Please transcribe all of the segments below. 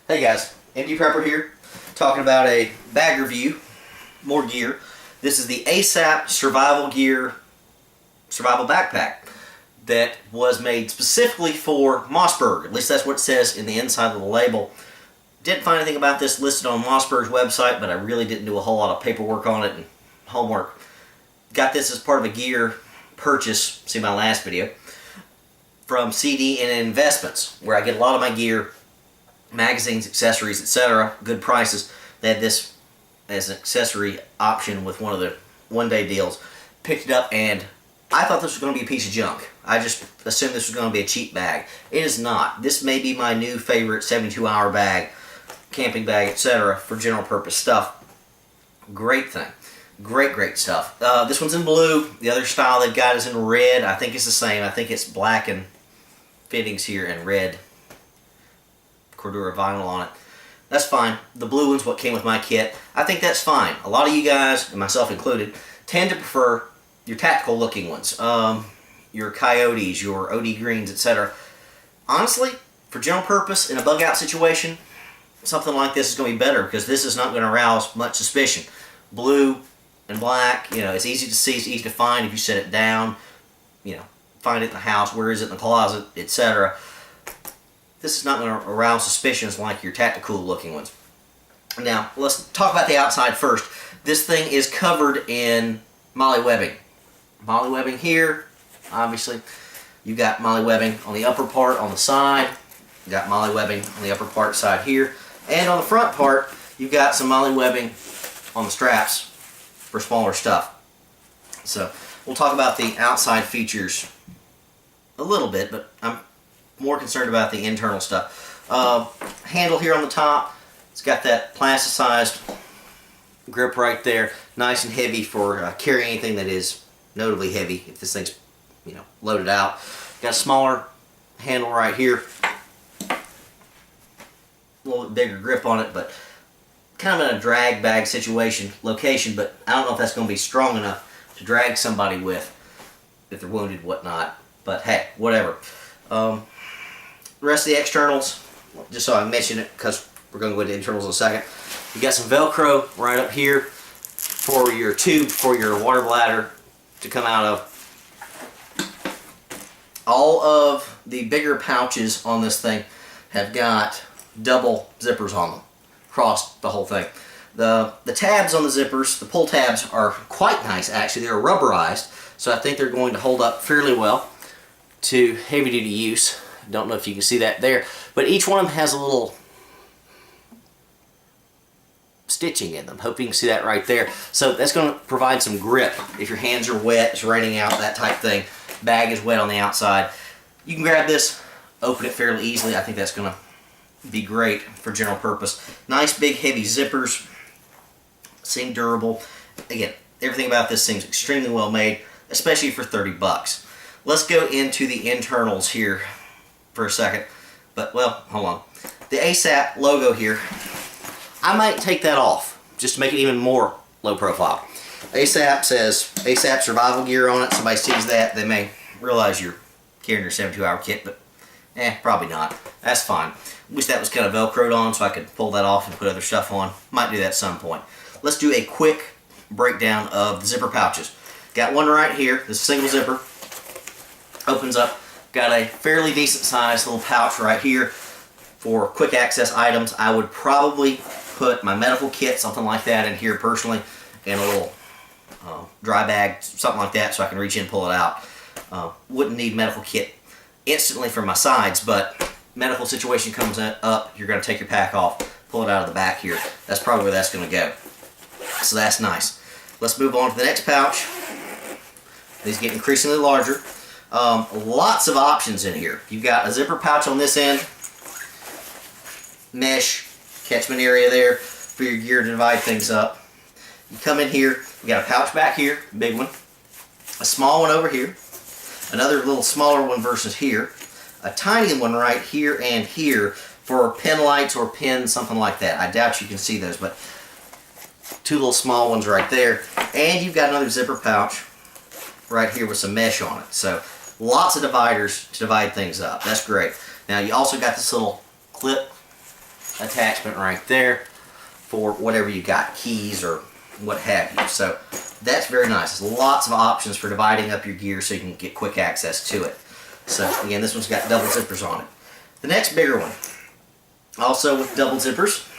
Hey guys, MD Prepper here, talking about a bag review, more gear. This is the ASAP Survival Gear Survival Backpack that was made specifically for Mossberg. At least that's what it says in the inside of the label. Didn't find anything about this listed on Mossberg's website, but I really didn't do a whole lot of paperwork on it and homework. Got this as part of a gear purchase, see my last video, from CD and Investments, where I get a lot of my gear, magazines, accessories, etc. Good prices. They had this as an accessory option with one of the one-day deals. Picked it up and I thought this was going to be a piece of junk. I just assumed this was going to be a cheap bag. It is not. This may be my new favorite 72-hour bag, camping bag, etc. for general purpose stuff. Great thing. Great stuff. This one's in blue. The other style they've got is in red. I think it's the same. I think it's black and fittings here and red Cordura vinyl on it. That's fine. The blue one's what came with my kit. I think that's fine. A lot of you guys, and myself included, tend to prefer your tactical looking ones. Your Coyotes, your OD Greens, etc. Honestly, for general purpose, in a bug out situation, something like this is going to be better because this is not going to arouse much suspicion. Blue and black, you know, it's easy to see, it's easy to find if you set it down, you know, find it in the house, where is it in the closet, etc. This is not going to arouse suspicions like your tactical looking ones. Now, let's talk about the outside first. This thing is covered in molly webbing. Molly webbing here, obviously. You've got molly webbing on the upper part on the side. You've got molly webbing on the upper part side here. And on the front part, you've got some molly webbing on the straps for smaller stuff. So, we'll talk about the outside features a little bit, but I'm more concerned about the internal stuff. Handle here on the top, it's got that plasticized grip right there, nice and heavy for carrying anything that is notably heavy if this thing's, you know, loaded out. Got a smaller handle right here, a little bit bigger grip on it, but kind of in a drag bag location, but I don't know if that's going to be strong enough to drag somebody with if they're wounded, whatnot. But hey, whatever. The rest of the externals, just so I mention it because we're going to go into internals in a second. You got some Velcro right up here for your tube, for your water bladder to come out of. All of the bigger pouches on this thing have got double zippers on them across the whole thing. The tabs on the zippers, the pull tabs, are quite nice actually. They're rubberized, so I think they're going to hold up fairly well to heavy duty use. Don't know if you can see that there, but each one of them has a little stitching in them. Hope you can see that right there. So that's going to provide some grip if your hands are wet, it's raining out, that type thing. Bag is wet on the outside. You can grab this, open it fairly easily. I think that's going to be great for general purpose. Nice big heavy zippers, seem durable. Again, everything about this thing's extremely well made, especially for 30 bucks. Let's go into the internals here for a second, but well, hold on. The ASAP logo here, I might take that off just to make it even more low profile. ASAP says ASAP Survival Gear on it. Somebody sees that, they may realize you're carrying your 72-hour kit, but probably not. That's fine. Wish that was kind of Velcroed on so I could pull that off and put other stuff on. Might do that at some point. Let's do a quick breakdown of the zipper pouches. Got one right here, this single zipper. Opens up. Got a fairly decent sized little pouch right here for quick access items. I would probably put my medical kit, something like that, in here personally, and a little dry bag, something like that, so I can reach in and pull it out. Wouldn't need medical kit instantly for my sides, but medical situation comes up, you're going to take your pack off, pull it out of the back here. That's probably where that's going to go. So that's nice. Let's move on to the next pouch. These get increasingly larger. Lots of options in here. You've got a zipper pouch on this end, mesh catchment area there for your gear to divide things up. You come in here, we got a pouch back here, big one, a small one over here, another little smaller one versus here, a tiny one right here and here for pin lights or pins, something like that. I doubt you can see those, but two little small ones right there, and you've got another zipper pouch right here with some mesh on it. So lots of dividers to divide things up. That's great. Now you also got this little clip attachment right there for whatever you got, keys or what have you. So that's very nice. There's lots of options for dividing up your gear so you can get quick access to it. So again, this one's got double zippers on it. The next bigger one, also with double zippers.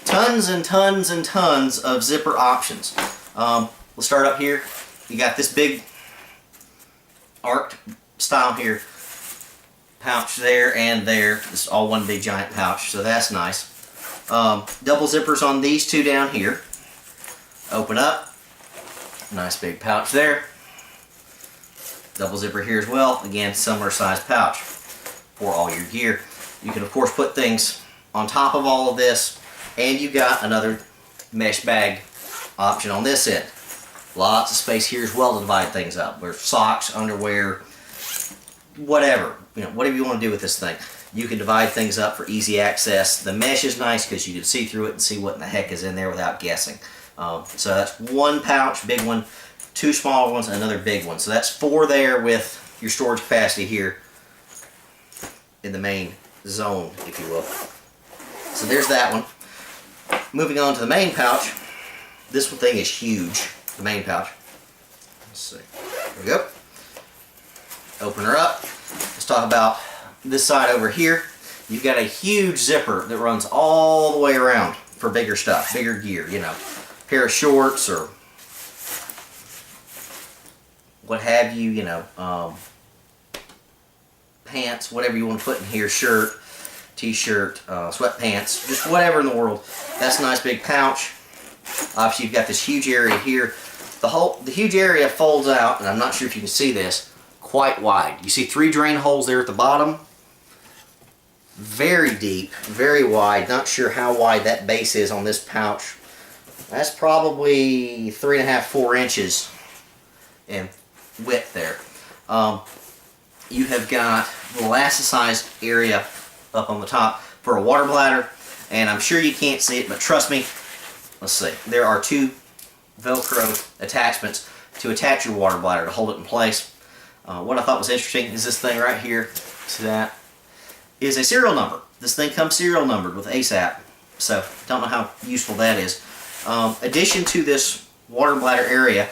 Tons and tons and tons of zipper options. We'll start up here. You got this big arced style here. Pouch there and there. This is all one big giant pouch, so that's nice. Double zippers on these two down here. Open up. Nice big pouch there. Double zipper here as well. Again, similar size pouch for all your gear. You can of course put things on top of all of this, and you got another mesh bag option on this end. Lots of space here as well to divide things up. Where socks, underwear, whatever. Whatever you want to do with this thing. You can divide things up for easy access. The mesh is nice because you can see through it and see what in the heck is in there without guessing. So that's one pouch, big one, two smaller ones, and another big one. So that's 4 there with your storage capacity here in the main zone, if you will. So there's that one. Moving on to the main pouch. This one thing is huge, the main pouch. Let's see. There we go. Open her up. Let's talk about this side over here. You've got a huge zipper that runs all the way around for bigger stuff, bigger gear, pair of shorts or what have you, pants, whatever you want to put in here, shirt, t-shirt, sweatpants, just whatever in the world. That's a nice big pouch. Obviously you've got this huge area here. The huge area folds out, and I'm not sure if you can see this, quite wide. You see 3 drain holes there at the bottom. Very deep, very wide. Not sure how wide that base is on this pouch. That's probably 3.5, 4 inches in width there. You have got the elasticized area up on the top for a water bladder, and I'm sure you can't see it, but trust me, let's see. There are 2 Velcro attachments to attach your water bladder to hold it in place. What I thought was interesting is this thing right here. See that? Is a serial number. This thing comes serial numbered with ASAP, so don't know how useful that is. Addition to this water bladder area,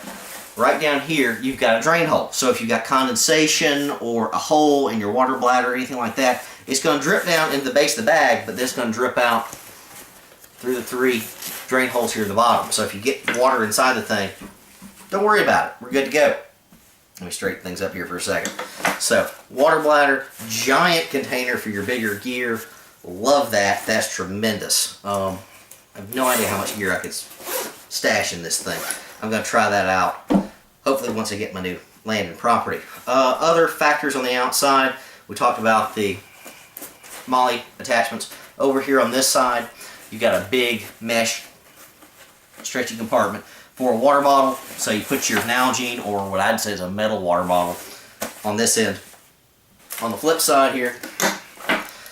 right down here you've got a drain hole. So if you've got condensation or a hole in your water bladder or anything like that, it's going to drip down into the base of the bag, but this is going to drip out through the 3 drain holes here at the bottom. So if you get water inside the thing, don't worry about it. We're good to go. Let me straighten things up here for a second. So, water bladder, giant container for your bigger gear. Love that. That's tremendous. I have no idea how much gear I could stash in this thing. I'm going to try that out. Hopefully once I get my new landed property. Other factors on the outside. We talked about the MOLLE attachments. Over here on this side, you've got a big mesh stretchy compartment for a water bottle. So you put your Nalgene, or what I'd say is a metal water bottle, on this end. On the flip side here,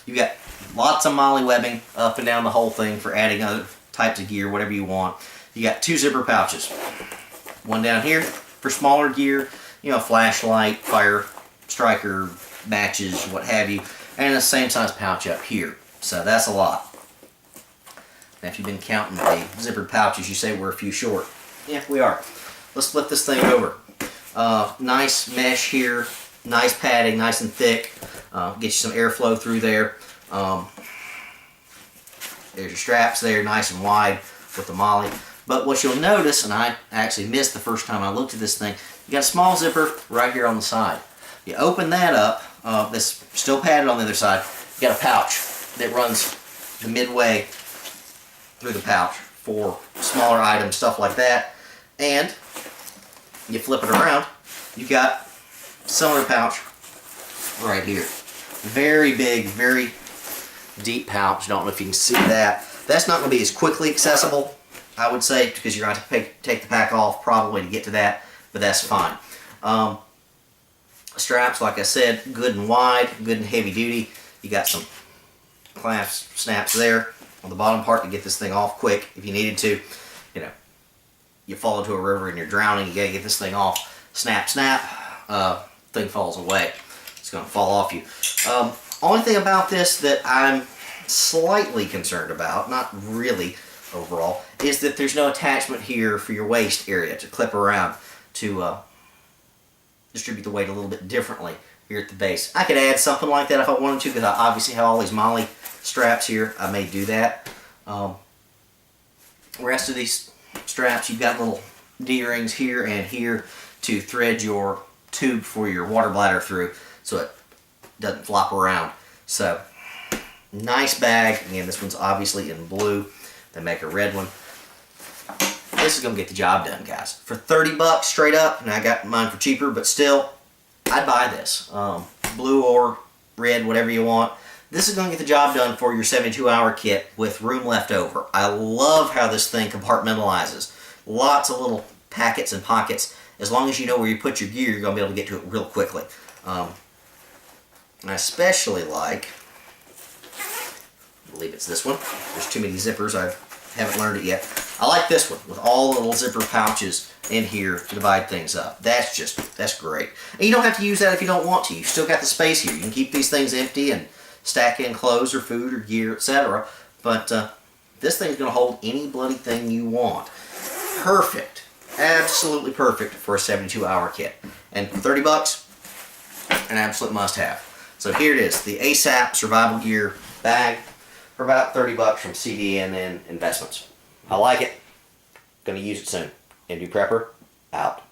you've got lots of MOLLE webbing up and down the whole thing for adding other types of gear, whatever you want. You got 2 zipper pouches. One down here for smaller gear, flashlight, fire striker, matches, what have you, and the same size pouch up here. So that's a lot. Now if you've been counting the zippered pouches, you say we're a few short. Yeah, we are. Let's flip this thing over. Nice mesh here, nice padding, nice and thick. Get you some airflow through there. There's your straps there, nice and wide with the MOLLE. But what you'll notice, and I actually missed the first time I looked at this thing, you got a small zipper right here on the side. You open that up, that's still padded on the other side. You got a pouch that runs the midway through the pouch for smaller items, stuff like that. And you flip it around, you've got a similar pouch right here. Very big, very deep pouch. Don't know if you can see that. That's not going to be as quickly accessible, I would say, because you're going to have to take the pack off probably to get to that, but that's fine. Straps, like I said, good and wide, good and heavy duty. You got some clasp snaps there on the bottom part to get this thing off quick if you needed to. You fall into a river and you're drowning, you gotta get this thing off. Snap, snap, thing falls away. It's gonna fall off you. Only thing about this that I'm slightly concerned about, not really overall, is that there's no attachment here for your waist area to clip around to distribute the weight a little bit differently here at the base. I could add something like that if I wanted to, because I obviously have all these MOLLE straps here. I may do that. The rest of these straps, you've got little D-rings here and here to thread your tube for your water bladder through so it doesn't flop around. So, nice bag. Again, this one's obviously in blue. They make a red one. This is going to get the job done, guys. For 30 bucks straight up, and I got mine for cheaper, but still, I'd buy this. Blue or red, whatever you want. This is going to get the job done for your 72-hour kit with room left over. I love how this thing compartmentalizes. Lots of little packets and pockets. As long as you know where you put your gear, you're going to be able to get to it real quickly. I especially like, I believe it's this one. There's too many zippers. I haven't learned it yet. I like this one with all the little zipper pouches in here to divide things up. That's great. And you don't have to use that if you don't want to. You've still got the space here. You can keep these things empty and stack in clothes or food or gear, etc. But this thing's going to hold any bloody thing you want. Perfect. Absolutely perfect for a 72-hour kit. And for 30 bucks, an absolute must-have. So here it is, the ASAP Survival Gear bag for about 30 bucks from CDN Investments. I like it. Going to use it soon. Indie Prepper, out.